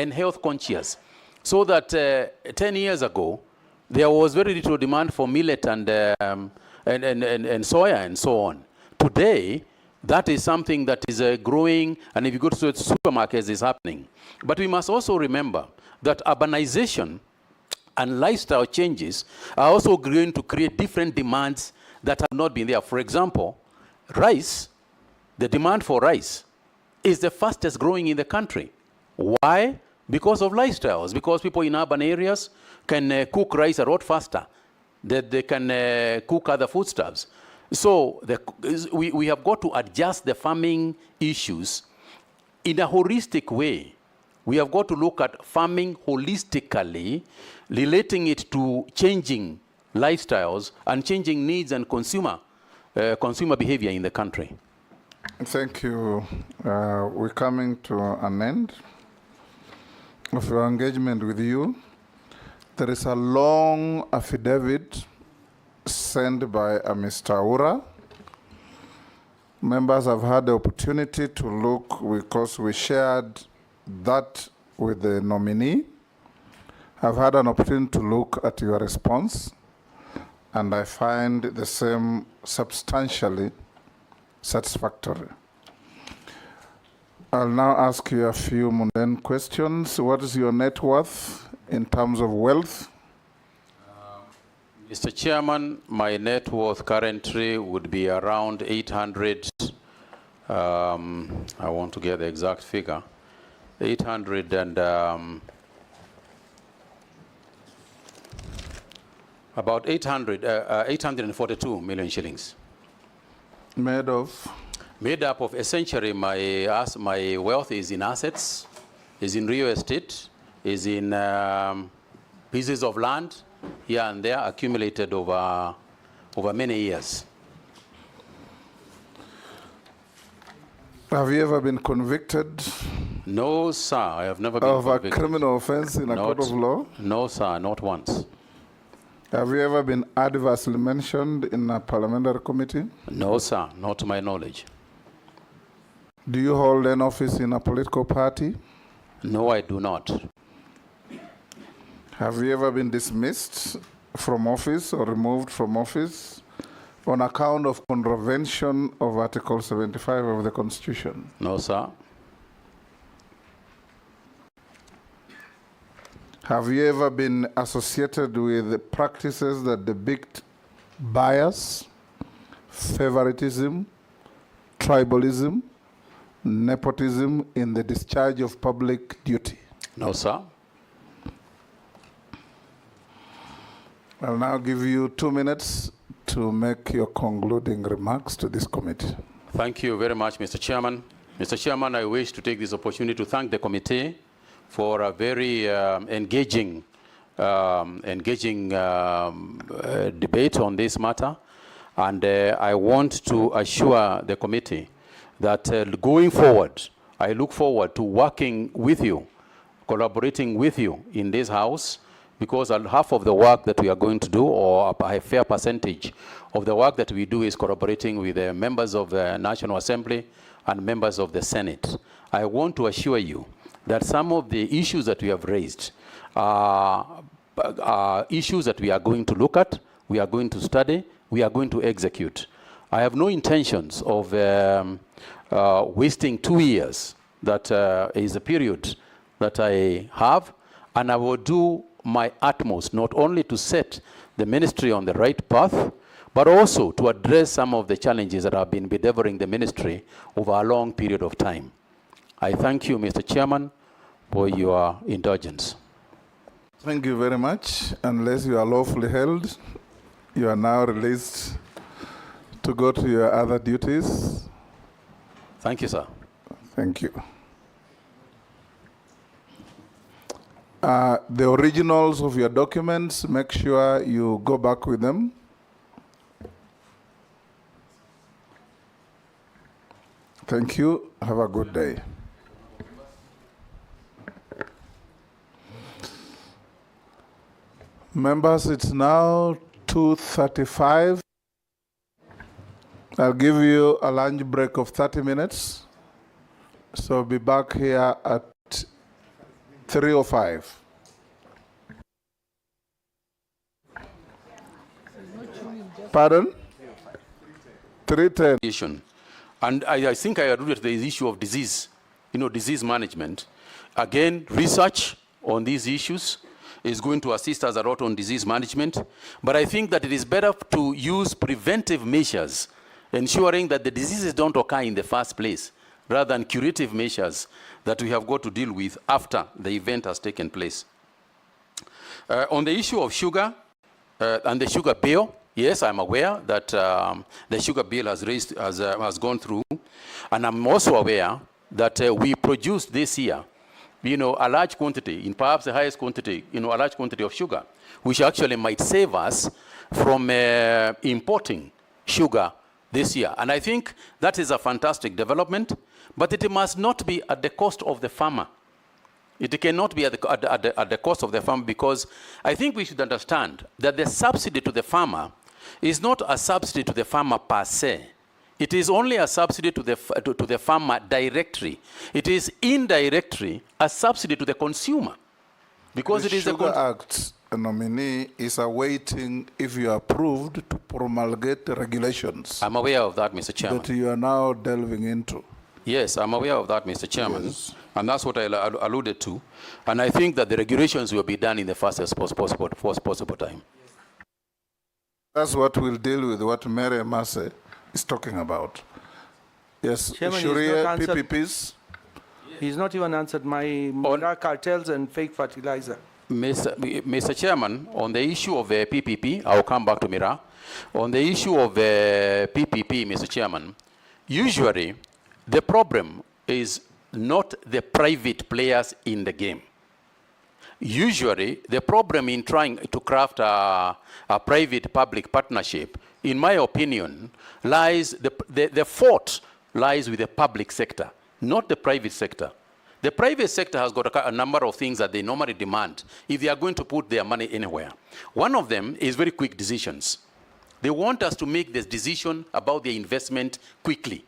and health conscious. So that 10 years ago, there was very little demand for millet and soya and so on. Today, that is something that is growing, and if you go to supermarkets, it's happening. But we must also remember that urbanization and lifestyle changes are also going to create different demands that have not been there. For example, rice, the demand for rice is the fastest growing in the country. Why? Because of lifestyles, because people in urban areas can cook rice a lot faster, that they can cook other foodstuffs. So we have got to adjust the farming issues in a holistic way. We have got to look at farming holistically, relating it to changing lifestyles and changing needs and consumer behavior in the country. Thank you. We're coming to an end of your engagement with you. There is a long affidavit sent by Mr. Ura. Members have had the opportunity to look, because we shared that with the nominee. I've had an opportunity to look at your response, and I find the same substantially satisfactory. I'll now ask you a few mundane questions. What is your net worth in terms of wealth? Mr. Chairman, my net worth currently would be around 800, I want to get the exact figure, 800 and, about 842 million shillings. Made of? Made up of essentially my wealth is in assets, is in real estate, is in pieces of land here and there accumulated over many years. Have you ever been convicted? No, sir, I have never been convicted. Of a criminal offense in a court of law? No, sir, not once. Have you ever been adversely mentioned in a parliamentary committee? No, sir, not to my knowledge. Do you hold an office in a political party? No, I do not. Have you ever been dismissed from office or removed from office on account of contravention of Article 75 of the Constitution? No, sir. Have you ever been associated with practices that depict bias, favoritism, tribalism, nepotism in the discharge of public duty? No, sir. I'll now give you 2 minutes to make your concluding remarks to this committee. Thank you very much, Mr. Chairman. Mr. Chairman, I wish to take this opportunity to thank the committee for a very engaging debate on this matter. And I want to assure the committee that going forward, I look forward to working with you, collaborating with you in this House, because half of the work that we are going to do, or a fair percentage of the work that we do, is collaborating with the members of the National Assembly and members of the Senate. I want to assure you that some of the issues that we have raised are issues that we are going to look at, we are going to study, we are going to execute. I have no intentions of wasting 2 years. That is a period that I have, and I will do my utmost not only to set the ministry on the right path, but also to address some of the challenges that have been bedeviling the ministry over a long period of time. I thank you, Mr. Chairman, for your indulgence. Thank you very much. Unless you are lawfully held, you are now released to go to your other duties. Thank you, sir. Thank you. The originals of your documents, make sure you go back with them. Thank you. Have a good day. Members, it's now 2:35. I'll give you a lunch break of 30 minutes. So be back here at 305. Pardon? 310. And I think I alluded to the issue of disease, disease management. Again, research on these issues is going to assist us a lot on disease management. But I think that it is better to use preventive measures, ensuring that the diseases don't occur in the first place, rather than curative measures that we have got to deal with after the event has taken place. On the issue of sugar and the sugar bill, yes, I'm aware that the sugar bill has gone through, and I'm also aware that we produced this year, a large quantity, in perhaps the highest quantity, a large quantity of sugar, which actually might save us from importing sugar this year. And I think that is a fantastic development, but it must not be at the cost of the farmer. It cannot be at the cost of the farmer, because I think we should understand that the subsidy to the farmer is not a subsidy to the farmer per se. It is only a subsidy to the farmer directly. It is indirectly a subsidy to the consumer, because the it is Sugar Act nominee is awaiting if you are approved to promulgate the regulations. I'm aware of that, Mr. Chairman. That you are now delving into. Yes, I'm aware of that, Mr. Chairman. Yes. And that's what I alluded to. And I think that the regulations will be done in the fastest possible time. That's what we'll deal with, what Mary Masse is talking about. Yes, Chairman, Sharia, PPPs. He's not even answered my cartels and fake fertilizer. Mr. Chairman, on the issue of PPP, I'll come back to Mira. On the issue of PPP, Mr. Chairman, usually the problem is not the private players in the game. Usually, the problem in trying to craft a private-public partnership, in my opinion, lies, the fault lies with the public sector, not the private sector. The private sector has got a number of things that they normally demand if they are going to put their money anywhere. One of them is very quick decisions. They want us to make this decision about their investment quickly.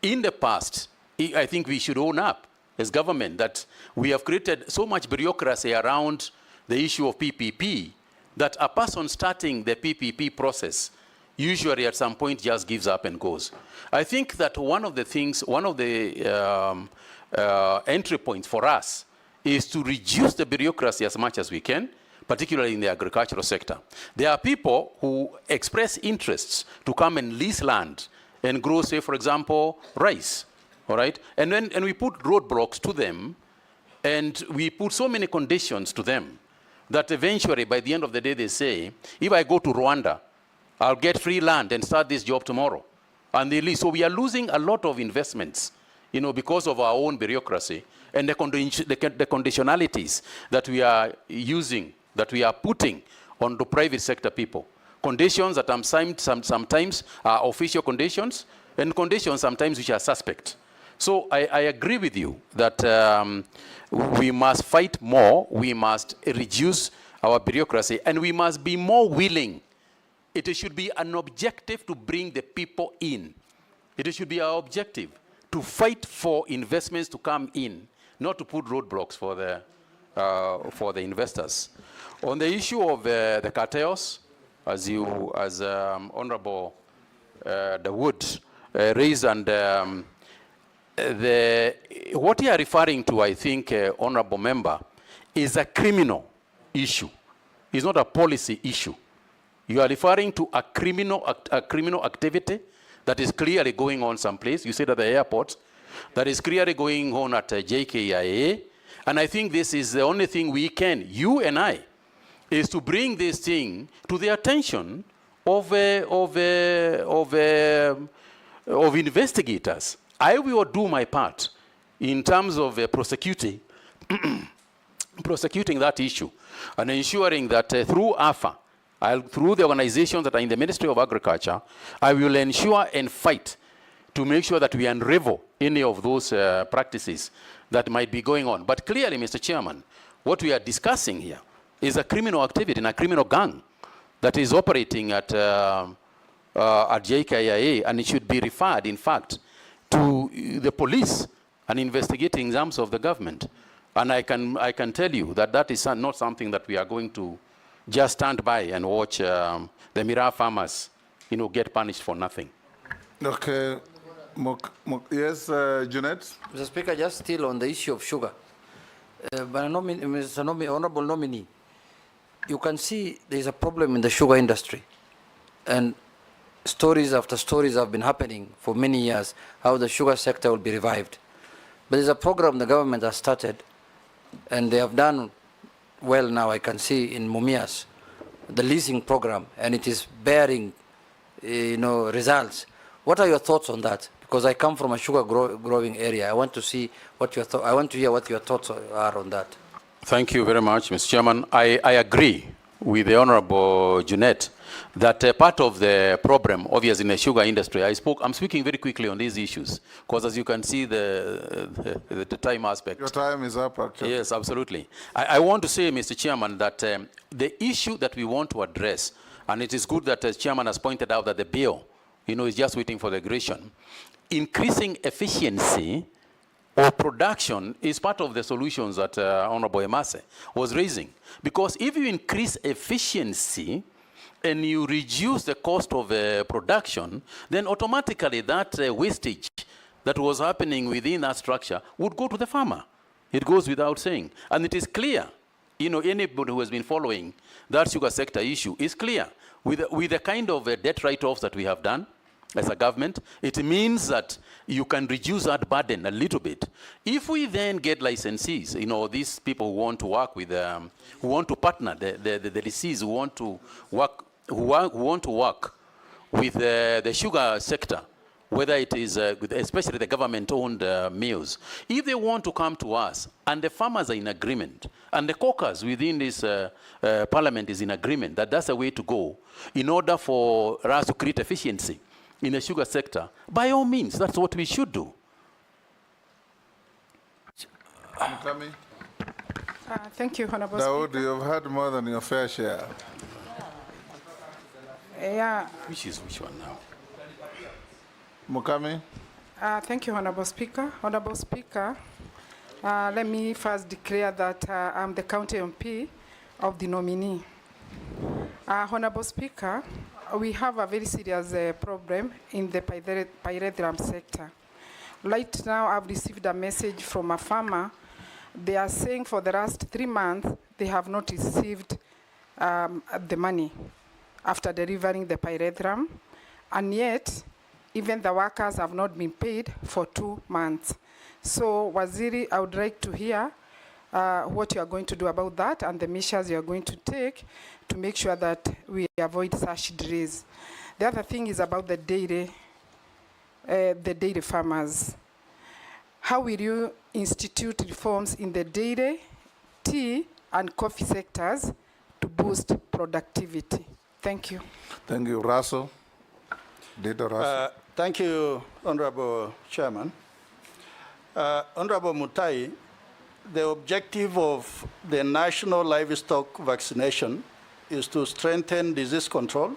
In the past, I think we should own up as government that we have created so much bureaucracy around the issue of PPP that a person starting the PPP process usually at some point just gives up and goes. I think that one of the entry points for us is to reduce the bureaucracy as much as we can, particularly in the agricultural sector. There are people who express interests to come and lease land and grow, say, for example, rice. All right? And we put roadblocks to them, and we put so many conditions to them that eventually, by the end of the day, they say, if I go to Rwanda, I'll get free land and start this job tomorrow. And they leave. So we are losing a lot of investments, because of our own bureaucracy and the conditionalities that we are using, that we are putting on the private sector people. Conditions that sometimes are official conditions, and conditions sometimes which are suspect. So I agree with you that we must fight more, we must reduce our bureaucracy, and we must be more willing. It should be an objective to bring the people in. It should be our objective to fight for investments to come in, not to put roadblocks for the investors. On the issue of the cartels, as Honorable Dawood raised, and what you are referring to, I think, Honorable Member, is a criminal issue. It's not a policy issue. You are referring to a criminal activity that is clearly going on someplace. You said at the airport, that is clearly going on at JKIA. And I think this is the only thing we can, you and I, is to bring this thing to the attention of investigators. I will do my part in terms of prosecuting that issue and ensuring that through AFA, through the organizations that are in the Ministry of Agriculture, I will ensure and fight to make sure that we unravel any of those practices that might be going on. But clearly, Mr. Chairman, what we are discussing here is a criminal activity and a criminal gang that is operating at JKIA, and it should be referred, in fact, to the police and investigating arms of the government. And I can tell you that that is not something that we are going to just stand by and watch the Miraa farmers, get punished for nothing. Okay. Yes, Junet? Mr. Speaker, just still on the issue of sugar. But Mr. Honorable Nominee, you can see there is a problem in the sugar industry. And stories after stories have been happening for many years, how the sugar sector will be revived. But there's a program the government has started, and they have done well now, I can see in Mumias, the leasing program, and it is bearing results. What are your thoughts on that? Because I come from a sugar growing area. I want to see what your I want to hear what your thoughts are on that. Thank you very much, Mr. Chairman. I agree with the Honorable Junet that part of the problem, obviously, in the sugar industry, I'm speaking very quickly on these issues, because as you can see, the time aspect. Your time is up, actually. Yes, absolutely. I want to say, Mr. Chairman, that the issue that we want to address, and it is good that the Chairman has pointed out that the bill, is just waiting for the aggression. Increasing efficiency or production is part of the solutions that Honorable Emase was raising. Because if you increase efficiency and you reduce the cost of production, then automatically that wastage that was happening within that structure would go to the farmer. It goes without saying. And it is clear, anybody who has been following that sugar sector issue is clear. With the kind of debt write-offs that we have done as a government, it means that you can reduce that burden a little bit. If we then get licensees, these people who want to work with, who want to partner, the lessees who want to work, who want to work with the sugar sector, whether it is, especially the government-owned mills, if they want to come to us, and the farmers are in agreement, and the caucus within this parliament is in agreement that that's the way to go, in order for us to create efficiency in the sugar sector, by all means, that's what we should do. Thank you, Honorable Dawood, Speaker. you've had more than your fair share. Yeah. Which one now? Mukami? Thank you, Honorable Speaker. Honorable Speaker, let me first declare that I'm the county MP of the nominee. Honorable Speaker, we have a very serious problem in the pyrethrum sector. Right now, I've received a message from a farmer. They are saying for the last 3 months, they have not received the money after delivering the pyrethrum, and yet, even the workers have not been paid for 2 months. So, Waziri, I would like to hear what you are going to do about that and the measures you are going to take to make sure that we avoid such delays. The other thing is about the dairy farmers. How will you institute reforms in the dairy, tea, and coffee sectors to boost productivity? Thank you. Thank you. Russell? Russell? Thank you, Honorable Chairman. Honorable Mutahi, the objective of the national livestock vaccination is to strengthen disease control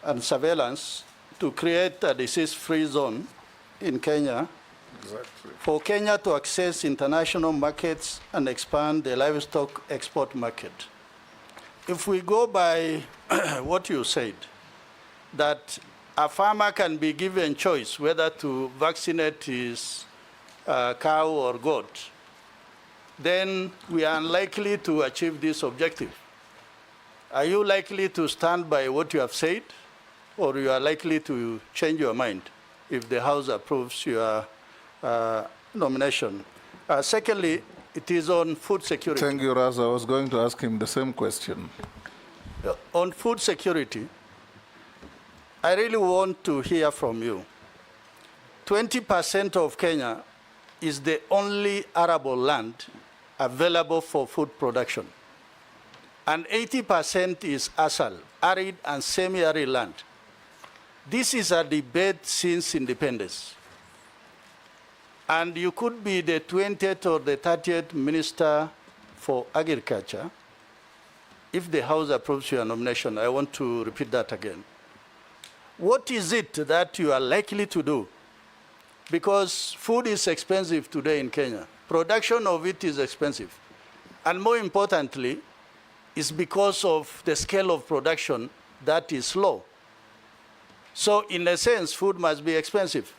and surveillance to create a disease-free zone in Kenya, Exactly. for Kenya to access international markets and expand the livestock export market. If we go by what you said, that a farmer can be given choice whether to vaccinate his cow or goat, then we are unlikely to achieve this objective. Are you likely to stand by what you have said, or you are likely to change your mind if the House approves your nomination? Secondly, it is on food security. Thank you, Russell. I was going to ask him the same question. On food security, I really want to hear from you. 20% of Kenya is the only arable land available for food production. And 80% is ASAL, arid and semi-arid land. This is a debate since independence. And you could be the 20th or the 30th Minister for Agriculture. If the House approves your nomination, I want to repeat that again. What is it that you are likely to do? Because food is expensive today in Kenya. production of it is expensive. And more importantly, it's because of the scale of production that is low. So in a sense, food must be expensive.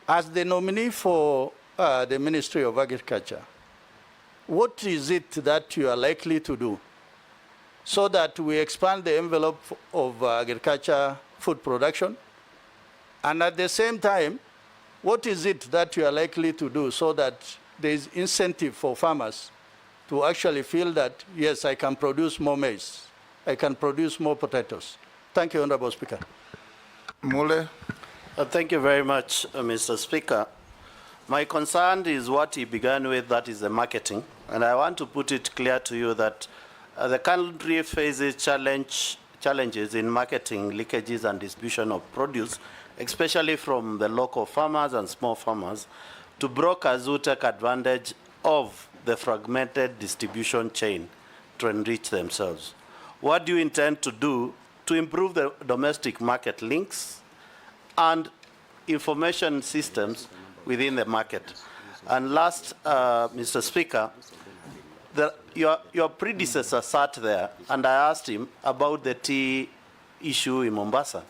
As the nominee for the Ministry of Agriculture, what is it that you are likely to do so that we expand the envelope of agriculture food production? And at the same time, what is it that you are likely to do so that there is incentive for farmers to actually feel that, yes, I can produce more maize, I can produce more potatoes? Thank you, Honorable Speaker. Mule. Thank you very much, Mr. Speaker. My concern is what he began with, that is the marketing. And I want to put it clear to you that the country faces challenges in marketing, leakages, and distribution of produce, especially from the local farmers and small farmers, to brokers who take advantage of the fragmented distribution chain to enrich themselves. What do you intend to do to improve the domestic market links and information systems within the market? And last, Mr. Speaker, your predecessor sat there, and I asked him about the tea issue in Mombasa.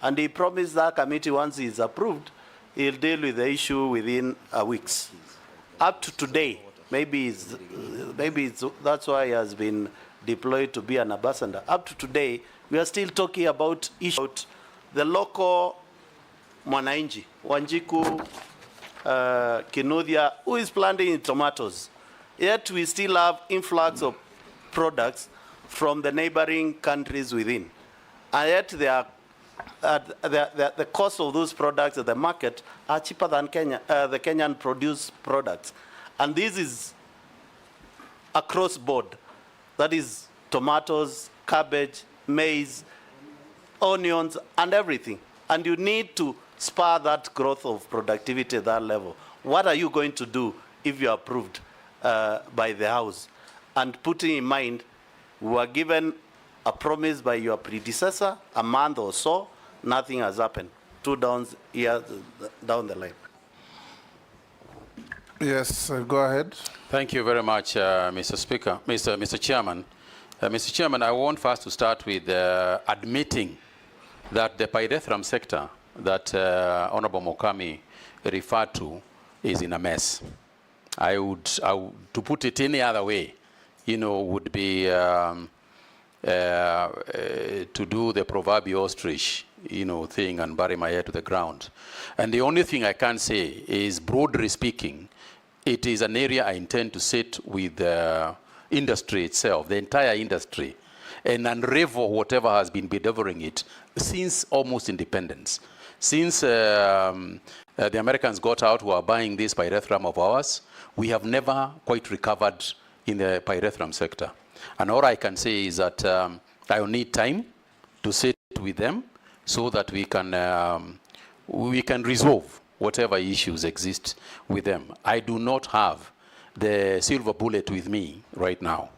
And he promised that committee, once he is approved, he'll deal with the issue within weeks. Up to today, maybe that's why he has been deployed to be an ambassador. Up to today, we are still talking about the local Mwananchi, Wanjiku, Kinuthia, who is planting tomatoes. Yet we still have influx of products from the neighboring countries within. And yet they are, the cost of those products at the market are cheaper than the Kenyan produced products. And this is across board. That is tomatoes, cabbage, maize, onions, and everything. And you need to spur that growth of productivity at that level. What are you going to do if you are approved by the House? And putting in mind, we were given a promise by your predecessor a month or so, nothing has happened. 2 years down the line. Yes, go ahead. Thank you very much, Mr. Speaker, Mr. Chairman. Mr. Chairman, I want first to start with admitting that the pyrethrum sector that Honorable Mokami referred to is in a mess. To put it any other way, would be to do the proverbial ostrich, thing and bury my head to the ground. And the only thing I can say is, broadly speaking, it is an area I intend to sit with the industry itself, the entire industry, and unravel whatever has been bedeviling it since almost independence. Since the Americans got out who are buying this pyrethrum of ours, we have never quite recovered in the pyrethrum sector. And all I can say is that I will need time to sit with them so that we can resolve whatever issues exist with them. I do not have the silver bullet with me right now.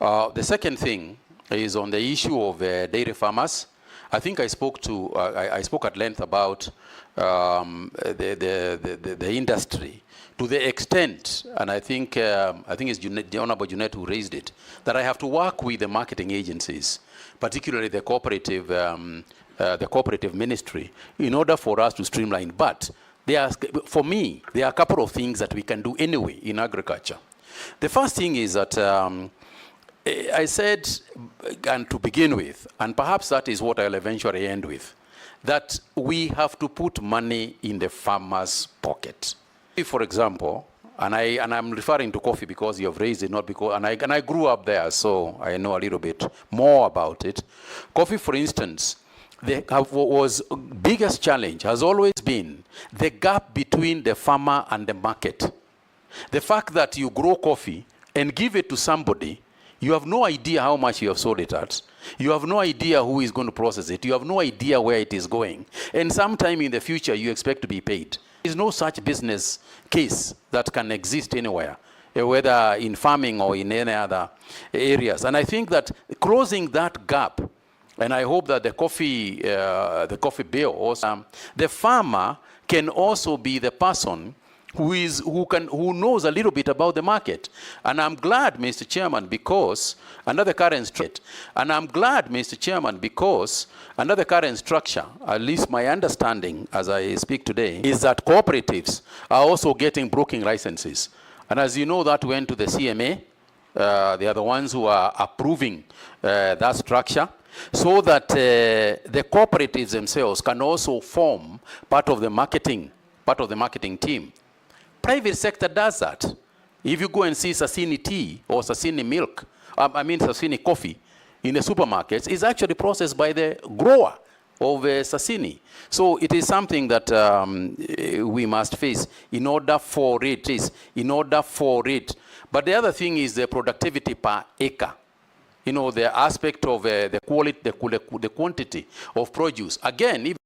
The second thing is on the issue of dairy farmers. I think I spoke at length about the industry to the extent, and I think it's the Honorable Junet who raised it, that I have to work with the marketing agencies, particularly the cooperative ministry, in order for us to streamline. But for me, there are a couple of things that we can do anyway in agriculture. The first thing is that I said, and to begin with, and perhaps that is what I'll eventually end with, that we have to put money in the farmer's pocket. For example, and I'm referring to coffee because you have raised it, not because, and I grew up there, so I know a little bit more about it. Coffee, for instance, was biggest challenge has always been the gap between the farmer and the market. The fact that you grow coffee and give it to somebody, you have no idea how much you have sold it at. You have no idea who is going to process it. You have no idea where it is going. And sometime in the future, you expect to be paid. There is no such business case that can exist anywhere, whether in farming or in any other areas. And I think that closing that gap, and I hope that the coffee bill also, the farmer can also be the person who knows a little bit about the market. And I'm glad, Mr. Chairman, because under the current structure, at least my understanding as I speak today, is that cooperatives are also getting broking licenses. And as you know, that went to the CMA. They are the ones who are approving that structure, so that the cooperatives themselves can also form part of the marketing team. Private sector does that. If you go and see Sasini tea or Sasini milk, Sasini coffee in the supermarkets, it's actually processed by the grower of Sasini. So it is something that we must face in order for it. But the other thing is the productivity per acre. You know, the aspect of the quality, the quantity of produce. Again, if